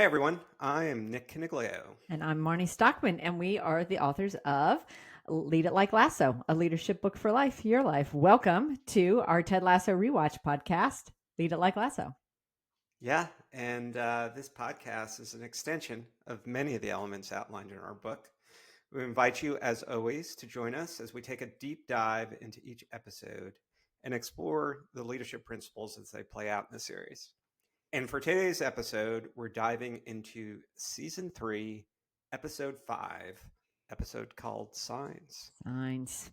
Hi, everyone. I am Nick Caniglio. And I'm Marnie Stockman, and we are the authors of Lead It Like Lasso, a leadership book for life, your life. Welcome to our Ted Lasso rewatch podcast, Lead It Like Lasso. Yeah, and this podcast is an extension of many of the elements outlined in our book. We invite you, as always, to join us as we take a deep dive into each episode and explore the leadership principles as they play out in the series. And for today's episode, we're diving into season 3, episode 5, episode called Signs. Signs.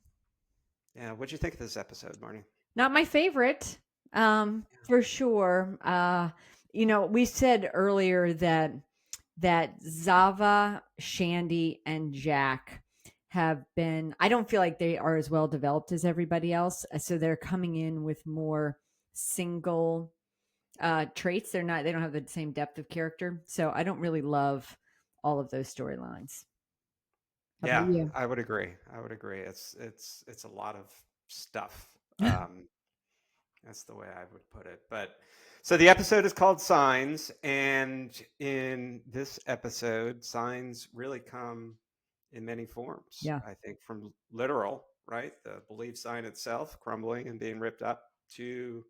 Yeah, what'd you think of this episode, Marnie? Not my favorite, for sure. We said earlier that Zava, Shandy, and Jack have been. I don't feel like they are as well developed as everybody else, so they're coming in with more single traits. They don't have the same depth of character. So I don't really love all of those storylines. How about Yeah, you? I would agree. I would agree. It's a lot of stuff. That's the way I would put it. But so the episode is called Signs, and in this episode, signs really come in many forms. Yeah. I think from literal, right, the belief sign itself crumbling and being ripped up, to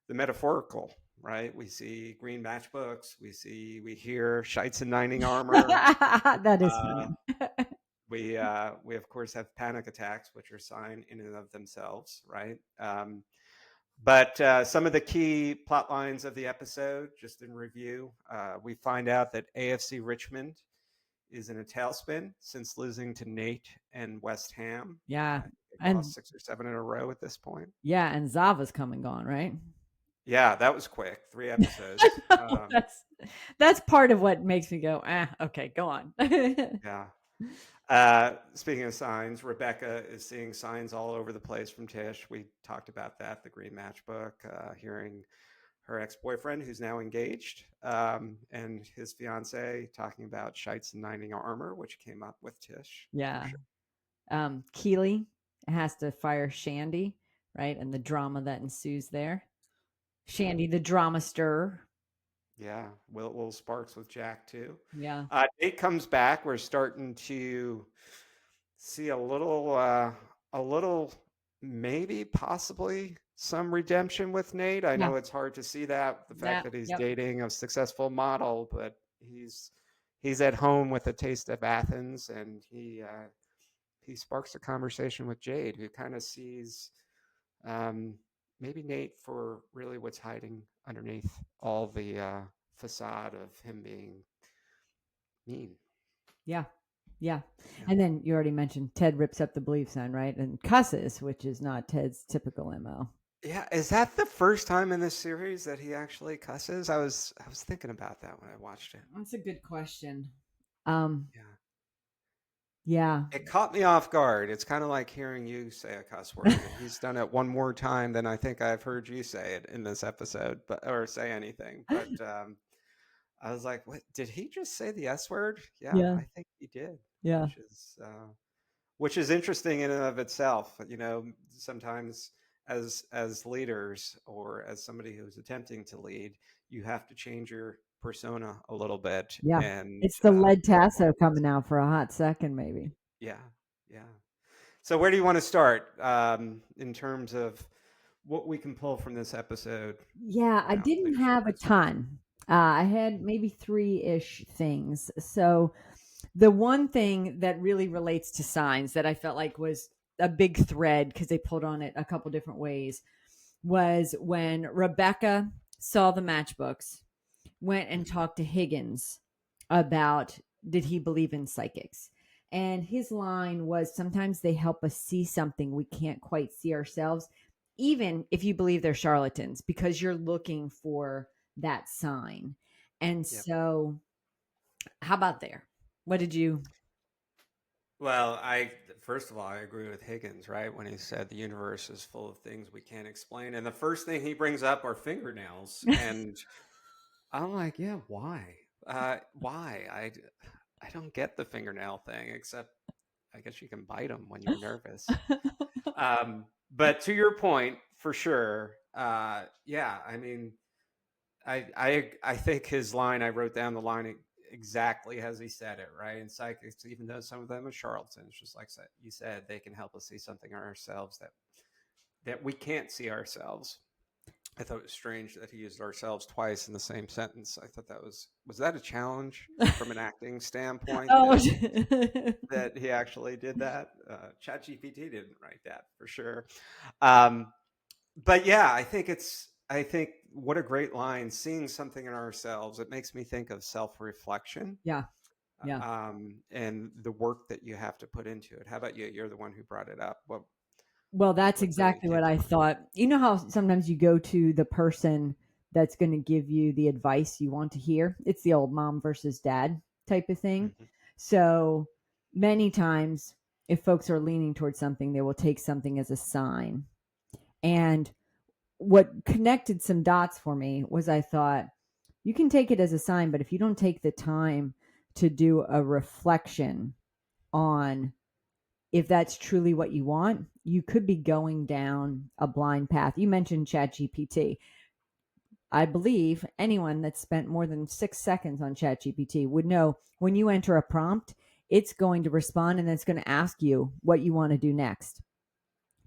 the metaphorical, right? We see green matchbooks. We hear shites and nining armor. That is Uh, funny. we of course have panic attacks, which are sign in and of themselves, right? But some of the key plot lines of the episode, just in review, we find out that AFC Richmond is in a tailspin since losing to Nate and West Ham. Yeah. They've lost And 6 or 7 in a row at this point. yeah, and Zava's come and gone, right? Yeah, that was quick. 3 episodes. I know, that's part of what makes me go, okay, go on. Yeah. Speaking of signs, Rebecca is seeing signs all over the place from Tish. We talked about that, the Green Matchbook, hearing her ex-boyfriend, who's now engaged, and his fiance talking about shites and nining armor, which came up with Tish for Yeah. sure. Keeley has to fire Shandy, right? And the drama that ensues there. Shandy, the drama stirrer. Yeah, Will Sparks with Jack too. Yeah. Nate comes back. We're starting to see a little, maybe possibly some redemption with Nate. I Yeah. know it's hard to see that, the fact That, that he's yep. dating a successful model, but he's at home with a Taste of Athens, and he sparks a conversation with Jade, who kind of sees um, maybe Nate for really what's hiding underneath all the facade of him being mean. Yeah. Yeah. Yeah. And then you already mentioned Ted rips up the belief sign, right? And cusses, which is not Ted's typical MO. Yeah, is that the first time in this series that he actually cusses? I was thinking about that when I watched it. That's a good question. Um, Yeah. yeah. It caught me off guard. It's kind of like hearing you say a cuss word. And he's done it one more time than I think I've heard you say it in this episode, but or say anything. But I was like, "What? Did he just say the S word?" Yeah, Yeah. I think he did, Yeah. which is interesting in and of itself. Sometimes as leaders or as somebody who's attempting to lead, you have to change your persona a little bit Yeah. and It's the lead go along tasso with coming out for a hot second, maybe. yeah, yeah. So where do you want to start in terms of what we can pull from this episode Yeah, I about didn't leadership have a principles? ton. I had maybe three-ish things. So the one thing that really relates to signs that I felt like was a big thread because they pulled on it a couple different ways was when Rebecca saw the matchbooks, went and Mhm. talked to Higgins about did he believe in psychics. And his line was sometimes they help us see something we can't quite see ourselves, even if you believe they're charlatans, because you're looking for that sign. And Yep. so, how about there? What did you? Well, I first of all, I agree with Higgins, right? When he said the universe is full of things we can't explain. And the first thing he brings up are fingernails. And I'm like, yeah, why? Why? I don't get the fingernail thing, except I guess you can bite them when you're nervous. But to your point, for sure, yeah. I mean, I think his line, I wrote down the line exactly as he said it, right? And psychics, even though some of them are charlatans, just like you said, they can help us see something in ourselves that we can't see ourselves. I thought it was strange that he used ourselves twice in the same sentence. I thought that was that a challenge from an acting standpoint Oh, that he actually did that. ChatGPT didn't write that for sure. Um, but yeah, I think what a great line. Seeing something in ourselves, it makes me think of self-reflection, yeah, yeah. and the work that you have to put into it. How about you? You're the one who brought it up. Well, that's What really exactly came what to I mind? thought. You know how sometimes you go to the person that's going to give you the advice you want to hear? It's the old mom versus dad type of thing. Hmm. So many times, if folks are leaning towards something, they will take something as a sign. And what connected some dots for me was I thought, you can take it as a sign, but if you don't take the time to do a reflection on if that's truly what you want, you could be going down a blind path. You mentioned ChatGPT. I believe anyone that's spent more than 6 seconds on ChatGPT would know when you enter a prompt, it's going to respond and it's going to ask you what you want to do next.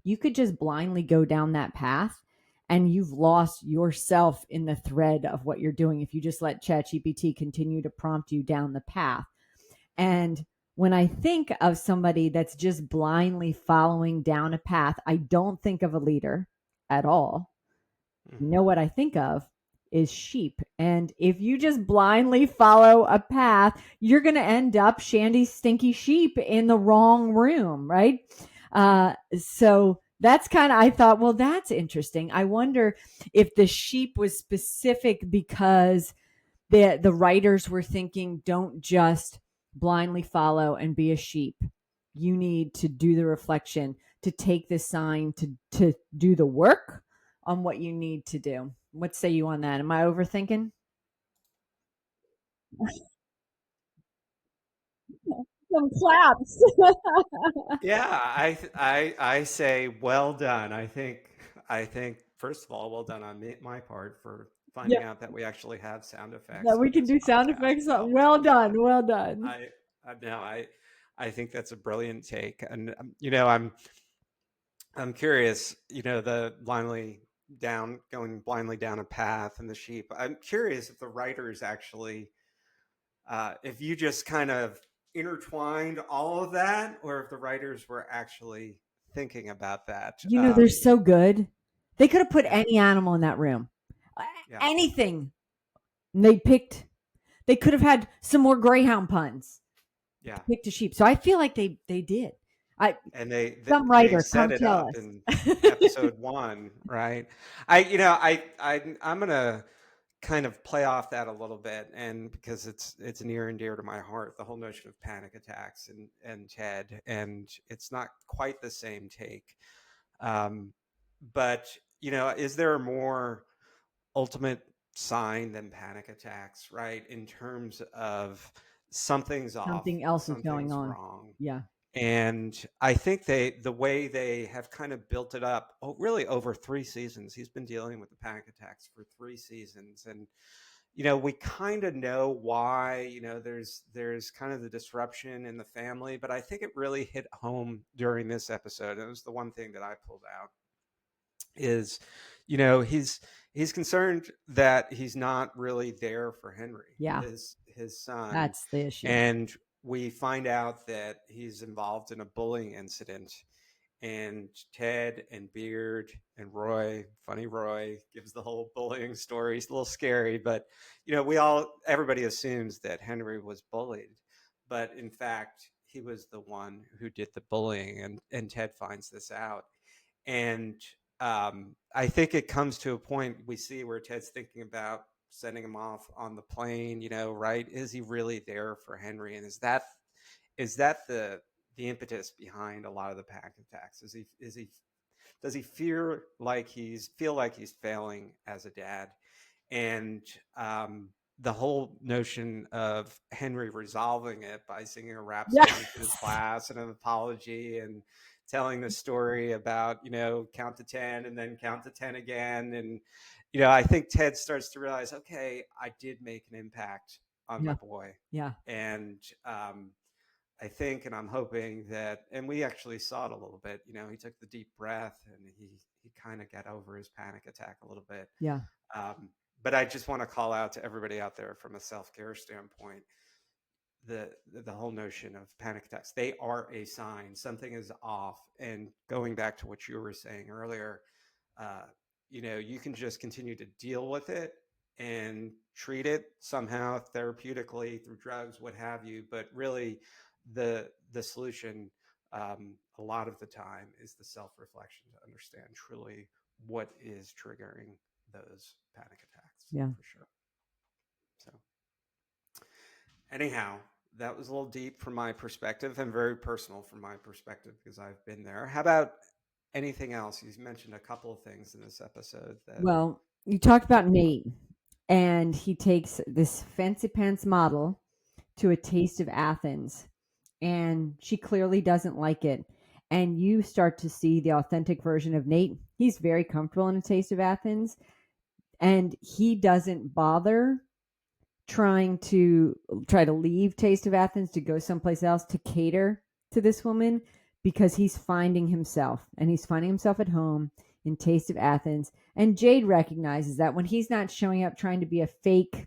You could just blindly go down that path and you've lost yourself in the thread of what you're doing if you just let ChatGPT continue to prompt you down the path. And when I think of somebody that's just blindly following down a path, I don't think of a leader at all. You Hmm. know what I think of is sheep. And if you just blindly follow a path, you're going to end up shandy, stinky sheep in the wrong room, right? So that's kind of, I thought, well, that's interesting. I wonder if the sheep was specific because the writers were thinking, don't just blindly follow and be a sheep. You need to do the reflection, to take the sign, to do the work on what you need to do. What say you on that? Am I overthinking? Some claps. Yeah, I say well done. I think first of all, well done on my part for Yeah, finding out that we actually have sound that effects we on can this do sound podcast effects. now. Well done. Well done. I no, I think that's a brilliant take, and I'm curious. The blindly going blindly down a path and the sheep. I'm curious if the writers actually, if you just kind of intertwined all of that, or if the writers were actually thinking about that. They're so good. They could have put Yeah, any animal in that room. yeah, Anything. And they could have had some more greyhound puns. yeah. Picked a sheep. So I feel like they did. I And some they writer set come it tell up us. in episode one, right? I'm gonna kind of play off that a little bit, and because it's near and dear to my heart, the whole notion of panic attacks and Ted, and it's not quite the same take. Um, but is there a more ultimate sign than panic attacks, right? In terms of something's off, Something else is going something's on. wrong. Yeah. And I think the way they have kind of built it up, really over 3 seasons, he's been dealing with the panic attacks for 3 seasons. And, we kind of know why, there's kind of the disruption in the family, but I think it really hit home during this episode. It was the one thing that I pulled out is he's concerned that he's not really there for Henry, Yeah. his son. That's the issue. And we find out that he's involved in a bullying incident, and Ted and Beard and Roy, funny Roy, gives the whole bullying story. It's a little scary, but everybody assumes that Henry was bullied, but in fact he was the one who did the bullying, and Ted finds this out. And I think it comes to a point we see where Ted's thinking about sending him off on the plane. Right? Is he really there for Henry? And is that the impetus behind a lot of the panic attacks? Is he does he feel like he's failing as a dad? And the whole notion of Henry resolving it by singing a rap song to his Yes. class and an apology, and telling the story about count to 10 and then count to 10 again, and I think Ted starts to realize, okay, I did make an impact on my Yeah. boy. Yeah. And I think, and I'm hoping that, and we actually saw it a little bit, he took the deep breath and he kind of got over his panic attack a little bit. Yeah. Um, but I just want to call out to everybody out there from a self-care standpoint, the whole notion of panic attacks, they are a sign something is off. And going back to what you were saying earlier, uh, you can just continue to deal with it and treat it somehow therapeutically through drugs, what have you. But really, the solution, a lot of the time, is the self-reflection to understand truly what is triggering those panic attacks, Yeah. for sure. So anyhow, that was a little deep from my perspective and very personal from my perspective because I've been there. How about anything else? You mentioned a couple of things in this episode that Well, you talked about particularly. Nate, and he takes this fancy pants model to a Taste of Athens, and she clearly doesn't like it. And you start to see the authentic version of Nate. He's very comfortable in a Taste of Athens, and he doesn't bother try to leave Taste of Athens to go someplace else to cater to this woman, because he's finding himself, and he's finding himself at home in Taste of Athens. And Jade recognizes that when he's not showing up trying to be a fake,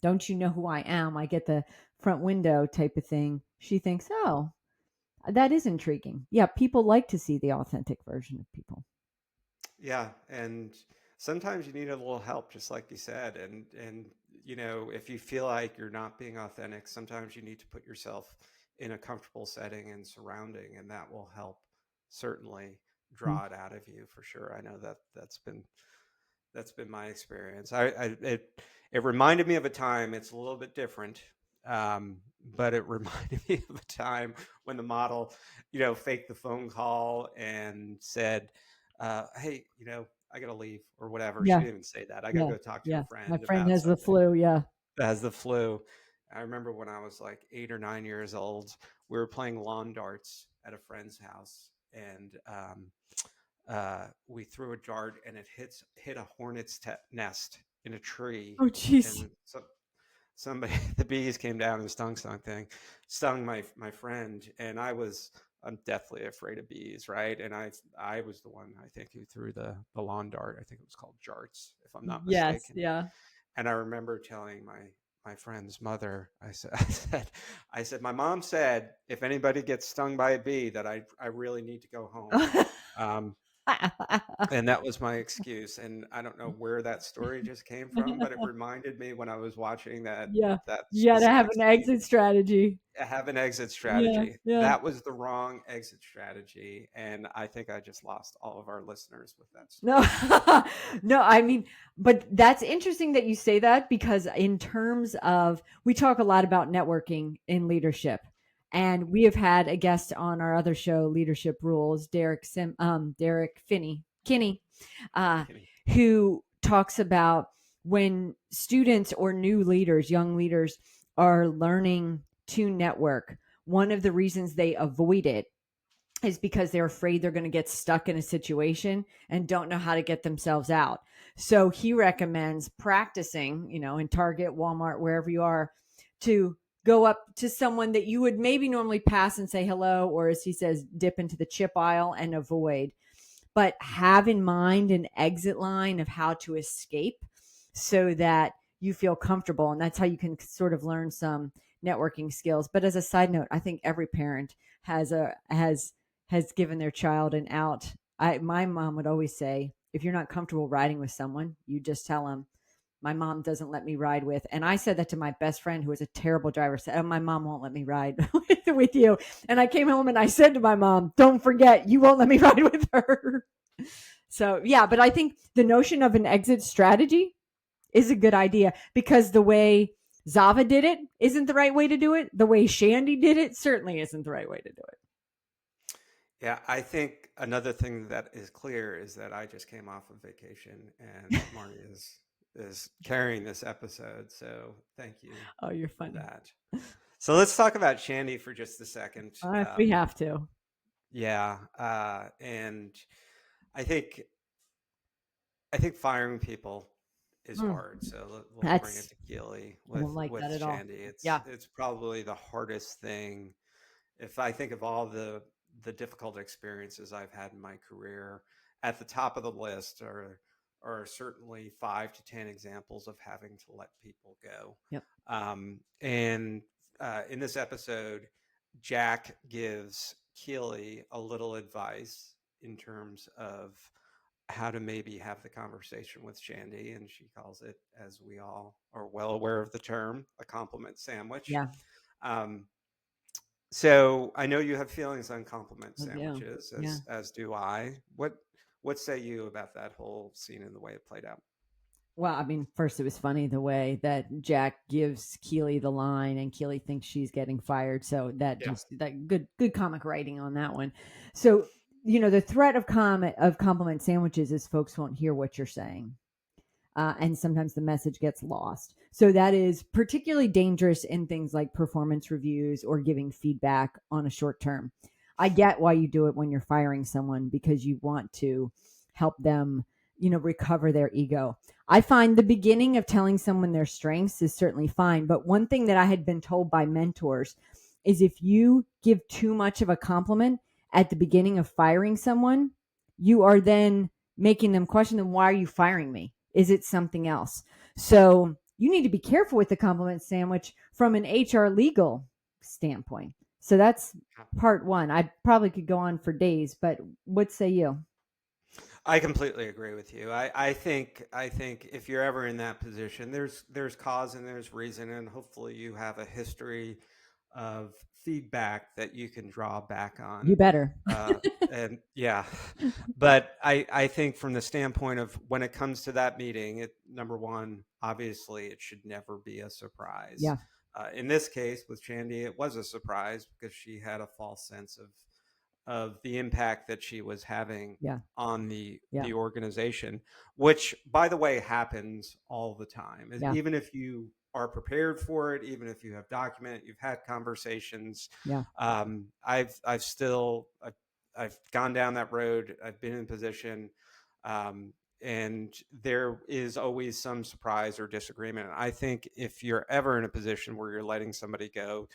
don't you know who I am? I get the front window type of thing. She thinks, oh, that is intriguing. Yeah, people like to see the authentic version of people. Yeah, and sometimes you need a little help, just like you said. And if you feel like you're not being authentic, sometimes you need to put yourself in a comfortable setting and surrounding, and that will help certainly Mm. draw it out of you for sure. I know that's been my experience. It reminded me of a time. It's a little bit different, but it reminded me of a time when the model, faked the phone call and said, "Hey, I gotta leave" or whatever. She Yeah, didn't even say that. I gotta yeah, go talk to a yeah. My friend friend about has the something. flu. Yeah. As the flu. I remember when I was like 8 or 9 years old, we were playing lawn darts at a friend's house, and we threw a dart and it hit a nest in a tree, Oh, jeez. and so somebody the bees came down and stung my friend, and I'm deathly afraid of bees, right? And I was the one, I think, who threw the lawn dart. I think it was called jarts, if I'm not Yes. mistaken. Yeah. And I remember telling my friend's mother, I said, my mom said if anybody gets stung by a bee that I really need to go home. Um, and that was my excuse. And I don't know where that story just came from, but it reminded me when I was watching Yeah. that You gotta have specific an scene. exit strategy. Have an exit Yeah, strategy. yeah. That was the wrong exit strategy, and I think I just lost all of our listeners with that No, story. no, I mean, but that's interesting that you say that, because in terms of, we talk a lot about networking in leadership, and we have had a guest on our other show, Leadership Rules, Derek Kinney, uh, who talks about when students or new leaders, young leaders, are learning to network. One of the reasons they avoid it is because they're afraid they're going to get stuck in a situation and don't know how to get themselves out. So he recommends practicing, in Target, Walmart, wherever you are, to go up to someone that you would maybe normally pass and say hello, or as he says, dip into the chip aisle and avoid. But have in mind an exit line of how to escape so that you feel comfortable. And that's how you can sort of learn some networking skills. But as a side note, I think every parent has given their child an out. My mom would always say, if you're not comfortable riding with someone, you just tell them, my mom doesn't let me ride with. And I said that to my best friend, who was a terrible driver. Said, oh, my mom won't let me ride with you. And I came home and I said to my mom, don't forget, you won't let me ride with her. So yeah, but I think the notion of an exit strategy is a good idea, because the way Zava did it isn't the right way to do it. The way Shandy did it certainly isn't the right way to do it. Yeah, I think another thing that is clear is that I just came off of vacation, and Marnie is carrying this episode. So thank you Oh, you're for funny. that. So let's talk about Shandy for just a second. If we have to. Yeah, and I think I think firing people is Mm, hard. So we'll bring it that's to Keeley I don't like with that at all. Shandy. Yeah. It's probably the hardest thing. If I think of all the difficult experiences I've had in my career, at the top of the list are certainly 5 to 10 examples of having to let people go. Yep. And in this episode, Jack gives Keeley a little advice in terms of how to maybe have the conversation with Shandy, and she calls it, as we all are well aware of the term, a compliment sandwich. Yeah. Um, so I know you have feelings on compliment Yeah. sandwiches, Yeah. as do I. What say you about that whole scene and the way it played out? Well, I mean, first it was funny the way that Jack gives Keeley the line and Keeley thinks she's getting fired. So that Yeah. just that good comic writing on that one. So, the threat of compliment sandwiches is folks won't hear what you're saying. And sometimes the message gets lost. So that is particularly dangerous in things like performance reviews or giving feedback on a short term. I get why you do it when you're firing someone because you want to help them, recover their ego. I find the beginning of telling someone their strengths is certainly fine. But one thing that I had been told by mentors is if you give too much of a compliment at the beginning of firing someone, you are then making them question them, why are you firing me? Is it something else? So you need to be careful with the compliment sandwich from an HR legal standpoint. So that's part one. I probably could go on for days, but what say you? I completely agree with you. I think if you're ever in that position, there's cause and there's reason, and hopefully you have a history of feedback that you can draw back You on. better. Uh, and yeah, but I think from the standpoint of when it comes to that meeting, number one, obviously it should never be a surprise. Yeah. In this case with Shandy, it was a surprise because she had a false sense of the impact that she was having Yeah. on Yeah. the organization, which by the way happens all the time. Yeah. Even if you are prepared for it, even if you have documented, you've had conversations. Yeah. I've gone down that road. I've been in position, um, and there is always some surprise or disagreement. And I think if you're ever in a position where you're letting somebody go,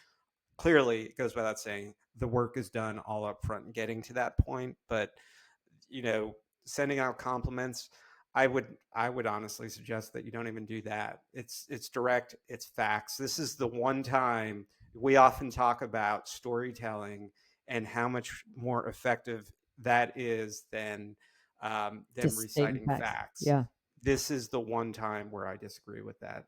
clearly it goes without saying the work is done all up front and getting to that point. But you know, sending out compliments, I would honestly suggest that you don't even do that. It's direct, it's facts. This is the one time we often talk about storytelling and how much more effective that is than Just stating reciting facts. facts. Yeah. This is the one time where I disagree with that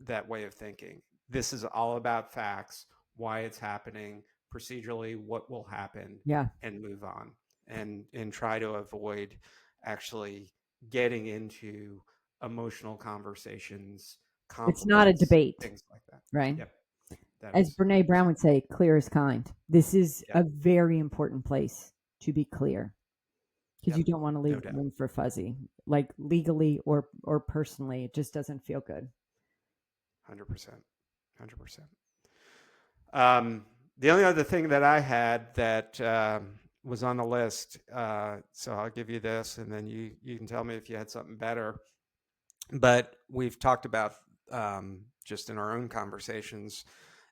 that way of thinking. This is all about facts, why it's happening, procedurally, what will happen, Yeah. and move on and try to avoid actually getting into emotional conversations, It's not a compliments, debate, things like that. right? Yep, As Brene that is Brown would say, clear is kind. This is yep, a very important place to be clear because yep, you don't want to no leave doubt, room for fuzzy, like legally or personally. It just doesn't feel good. 100%, 100%. The only other thing that I had that was on the list, so I'll give you this, and then you can tell me if you had something better. But we've talked about just in our own conversations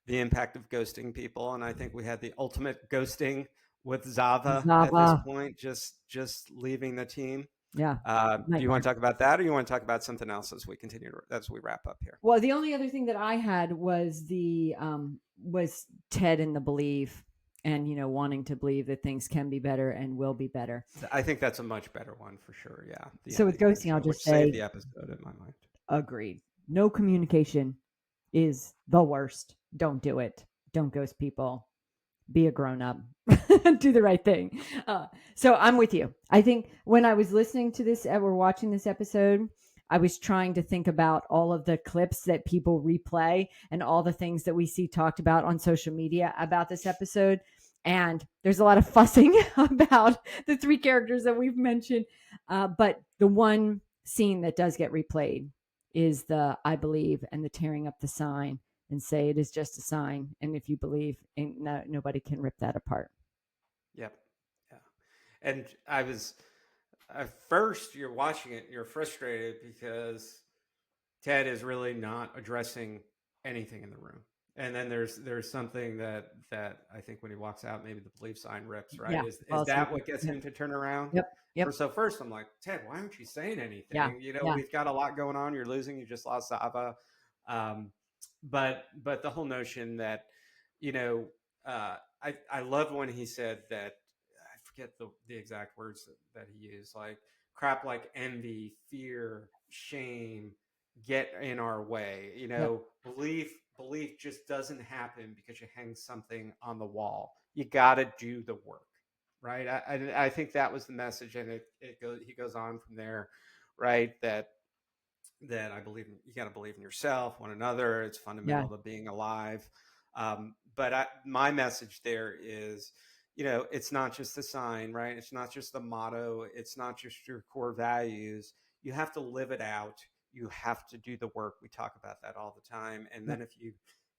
the impact of ghosting people, and I think we had the ultimate ghosting with Zava at Zava. this point, just leaving the team. Yeah. Do you want Nightmare. to talk about that, or you want to talk about something else as we continue as we wrap up here? Well, the only other thing that I had was the was Ted in the believe and wanting to believe that things can be better and will be better. I think that's a much better one for sure. Yeah, the So with ending of that ghosting, I'll show, just which saved say the episode in my mind. agreed. No communication is the worst. Don't do it. Don't ghost people. Be a grown up. Do the right thing. So I'm with you. I think when I was listening to this or watching this episode, I was trying to think about all of the clips that people replay and all the things that we see talked about on social media about this episode. And there's a lot of fussing about the three characters that we've mentioned. But the one scene that does get replayed is the I believe and the tearing up the sign and say it is just a sign. And if you believe, nobody can rip that apart. Yep. Yeah. And I was at first you're watching it and you're frustrated because Ted is really not addressing anything in the room. And then there's something that I think when he walks out, maybe the belief sign rips, right? Yeah, Is falls asleep. that what gets Yep, him to turn around? yep, yep. So first I'm like, Ted, why aren't you saying Yeah, anything? yeah, We've got a lot going on. You're losing. You just lost Zava. Um, but the whole notion that, you know, I love when he said that, I forget the exact words that he used, like crap like envy, fear, shame get in our way. yep, Belief just doesn't happen because you hang something on the wall. You got to do the work, right? I think that was the message, and it goes. He goes on from there, right? That I believe you got to believe in yourself, one another. It's yeah, fundamental to being alive. My message there is, it's not just the sign, right? It's not just the motto. It's not just your core values. You have to live it out. You have to do the work. We talk about that all the time. And yep. then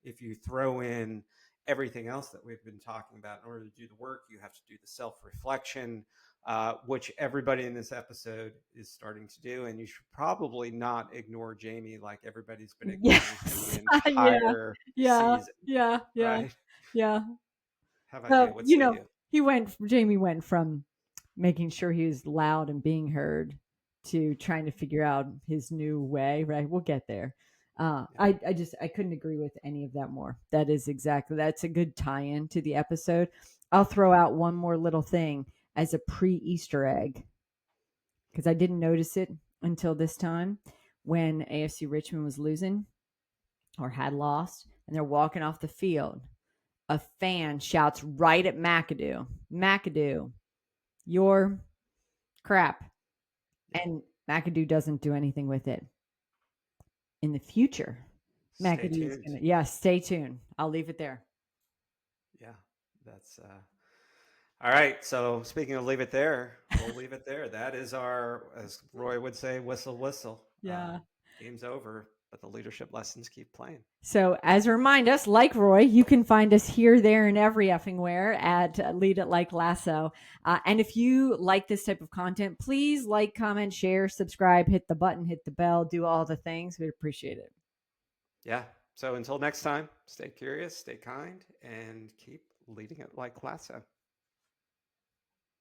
if you throw in everything else that we've been talking about in order to do the work, you have to do the self reflection, which everybody in this episode is starting to do. And you should probably not ignore Jamie like everybody's been ignoring him the Yes. Yeah, entire yeah, season, yeah, yeah, right? yeah. How about you? What You say know, you? Jamie went from making sure he was loud and being heard to trying to figure out his new way, right? We'll get there. Yeah. I couldn't agree with any of that more. That's a good tie-in to the episode. I'll throw out one more little thing as a pre-Easter egg because I didn't notice it until this time when AFC Richmond was losing or had lost and they're walking off the field. A fan shouts right at McAdoo, McAdoo, you're crap. Yeah. And McAdoo doesn't do anything with it. In the future, Stay McAdoo is tuned. going to, yeah, stay tuned. I'll leave it there. Yeah. That's all right. So speaking of leave it there, we'll leave it there. That is our, as Roy would say, whistle, whistle. Yeah. Game's over, but the leadership lessons keep playing. So, as a remind us, like Roy, you can find us here, there, and every effing where at Lead It Like Lasso. And if you like this type of content, please like, comment, share, subscribe, hit the button, hit the bell, do all the things. We'd appreciate it. Yeah. So until next time, stay curious, stay kind, and keep leading it like Lasso.